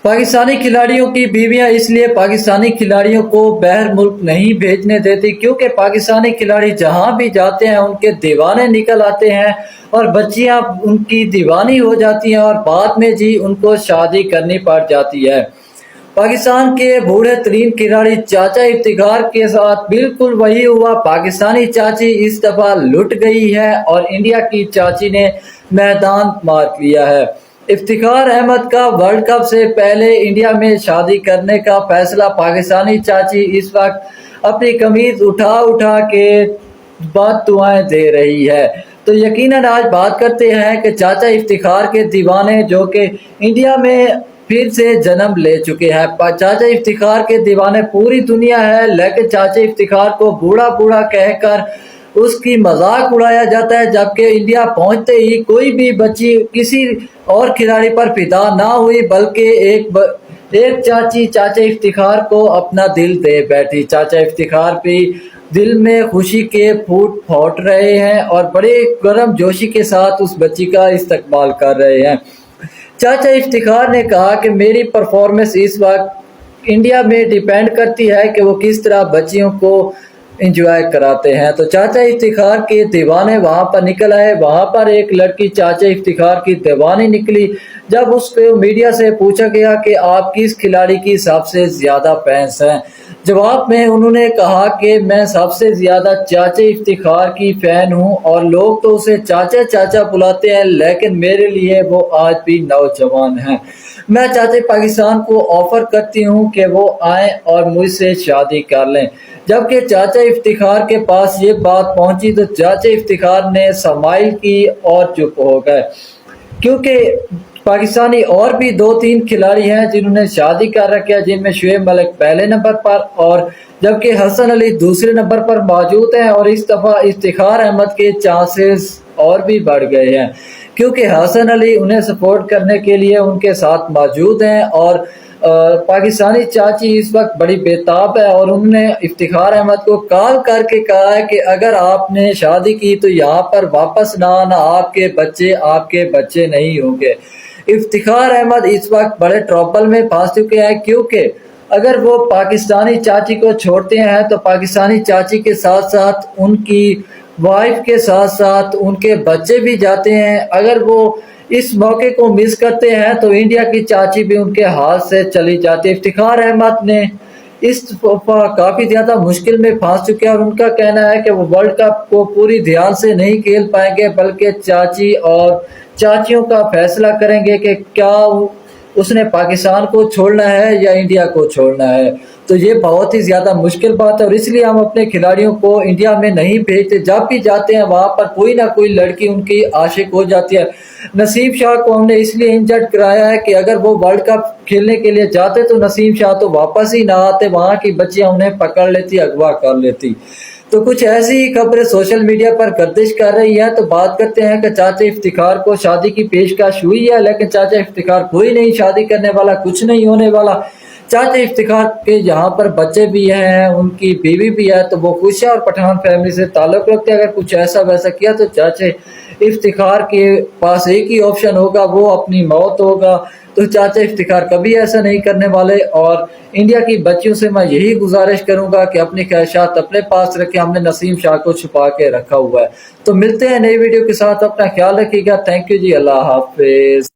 پاکستانی کھلاڑیوں کی بیویاں اس لیے پاکستانی کھلاڑیوں کو باہر ملک نہیں بھیجنے دیتی کیونکہ پاکستانی کھلاڑی جہاں بھی جاتے ہیں ان کے دیوانے نکل آتے ہیں اور بچیاں ان کی دیوانی ہو جاتی ہیں اور بعد میں ان کو شادی کرنی پڑ جاتی ہے۔ پاکستان کے بوڑھے ترین کھلاڑی چاچا افتخار کے ساتھ بالکل وہی ہوا۔ پاکستانی چاچی اس دفعہ لٹ گئی ہے اور انڈیا کی چاچی نے میدان مار لیا ہے۔ افتخار احمد کا ورلڈ کپ سے پہلے انڈیا میں شادی کرنے کا فیصلہ پاکستانی چاچی اس وقت اپنی قمیض اٹھا کے بد دعائیں دے رہی ہے۔ تو یقیناً آج بات کرتے ہیں کہ چاچا افتخار کے دیوانے جو کہ انڈیا میں پھر سے جنم لے چکے ہیں۔ چاچا افتخار کے دیوانے پوری دنیا ہے، لیکن چاچا افتخار کو بوڑھا بوڑھا کہہ کر اس کی مذاق اڑایا جاتا ہے، جبکہ انڈیا پہنچتے ہی کوئی بھی بچی کسی اور کھلاڑی پر فدا نہ ہوئی بلکہ ایک چاچی چاچا افتخار کو اپنا دل دے بیٹھی۔ چاچا افتخار بھی دل میں خوشی کے پھوٹ رہے ہیں اور بڑے گرم جوشی کے ساتھ اس بچی کا استقبال کر رہے ہیں۔ چاچا افتخار نے کہا کہ میری پرفارمنس اس وقت انڈیا میں ڈیپینڈ کرتی ہے کہ وہ کس طرح بچیوں کو انجوائے کراتے ہیں۔ تو چاچا افتخار کے دیوانے وہاں پر نکل آئے۔ وہاں پر ایک لڑکی چاچا افتخار کی دیوانی نکلی۔ جب اس کو میڈیا سے پوچھا گیا کہ آپ کس کھلاڑی کی سب سے زیادہ فینس ہیں، جواب میں انہوں نے کہا کہ میں سب سے زیادہ چاچا افتخار کی فین ہوں اور لوگ تو اسے چاچا چاچا بلاتے ہیں، لیکن میرے لیے وہ آج بھی نوجوان ہیں۔ میں چاچا پاکستان کو آفر کرتی ہوں کہ وہ آئیں اور مجھ سے شادی کر لیں۔ جبکہ چاچا افتخار کے پاس یہ بات پہنچی تو چاچا افتخار نے سمائل کی اور چپ ہو گئے، کیونکہ پاکستانی اور بھی 2-3 کھلاڑی ہیں جنہوں نے شادی کر رکھی ہے، جن میں شعیب ملک پہلے نمبر پر اور جبکہ حسن علی دوسرے نمبر پر موجود ہیں۔ اور اس دفعہ افتخار احمد کے چانسز اور بھی بڑھ گئے ہیں کیونکہ حسن علی انہیں سپورٹ کرنے کے لیے ان کے ساتھ موجود ہیں اور پاکستانی چاچی اس وقت بڑی بےتاب ہے اور انہوں نے افتخار احمد کو کال کر کے کہا ہے کہ اگر آپ نے شادی کی تو یہاں پر واپس نہ آنا، آپ کے بچے نہیں ہوں گے۔ افتخار احمد اس وقت بڑے ٹربل میں پھنس چکے ہیں کیونکہ اگر وہ پاکستانی چاچی کو چھوڑتے ہیں تو پاکستانی چاچی کے ساتھ ساتھ ان کی وائف کے ساتھ ساتھ ان کے بچے بھی جاتے ہیں۔ اگر وہ اس موقع کو مس کرتے ہیں تو انڈیا کی چاچی بھی ان کے ہاتھ سے چلی جاتی ہے۔ افتخار احمد نے اس دفعہ کافی زیادہ مشکل میں پھنس چکے ہیں اور ان کا کہنا ہے کہ وہ ورلڈ کپ کو پوری دھیان سے نہیں کھیل پائیں گے بلکہ چاچی اور چاچیوں کا فیصلہ کریں گے کہ کیا اس نے پاکستان کو چھوڑنا ہے یا انڈیا کو چھوڑنا ہے۔ تو یہ بہت ہی زیادہ مشکل بات ہے اور اس لیے ہم اپنے کھلاڑیوں کو انڈیا میں نہیں بھیجتے۔ جب بھی جاتے ہیں وہاں پر کوئی نہ کوئی لڑکی ان کی عاشق ہو جاتی ہے۔ نسیم شاہ کو ہم نے اس لیے انجرڈ کرایا ہے کہ اگر وہ ورلڈ کپ کھیلنے کے لیے جاتے تو نسیم شاہ تو واپس ہی نہ آتے، وہاں کی بچیاں انہیں پکڑ لیتی، اغوا کر لیتی۔ تو کچھ ایسی ہی خبریں سوشل میڈیا پر گردش کر رہی ہیں۔ تو بات کرتے ہیں کہ چاچا افتخار کو شادی کی پیشکش ہوئی ہے، لیکن چاچا افتخار کوئی نہیں شادی کرنے والا، کچھ نہیں ہونے والا۔ چاچا افتخار کے یہاں پر بچے بھی ہیں، ان کی بیوی بھی ہے، تو وہ خوش ہے اور پٹھان فیملی سے تعلق رکھتے ہیں۔ اگر کچھ ایسا ویسا کیا تو چاچا افتخار کے پاس ایک ہی آپشن ہوگا، وہ اپنی موت ہوگا۔ تو چاچا افتخار کبھی ایسا نہیں کرنے والے اور انڈیا کی بچیوں سے میں یہی گزارش کروں گا کہ اپنی خواہشات اپنے پاس رکھیں۔ ہم نے نسیم شاہ کو چھپا کے رکھا ہوا ہے۔ تو ملتے ہیں نئی ویڈیو کے ساتھ، اپنا خیال رکھیے گا۔ تھینک یو جی، اللہ حافظ۔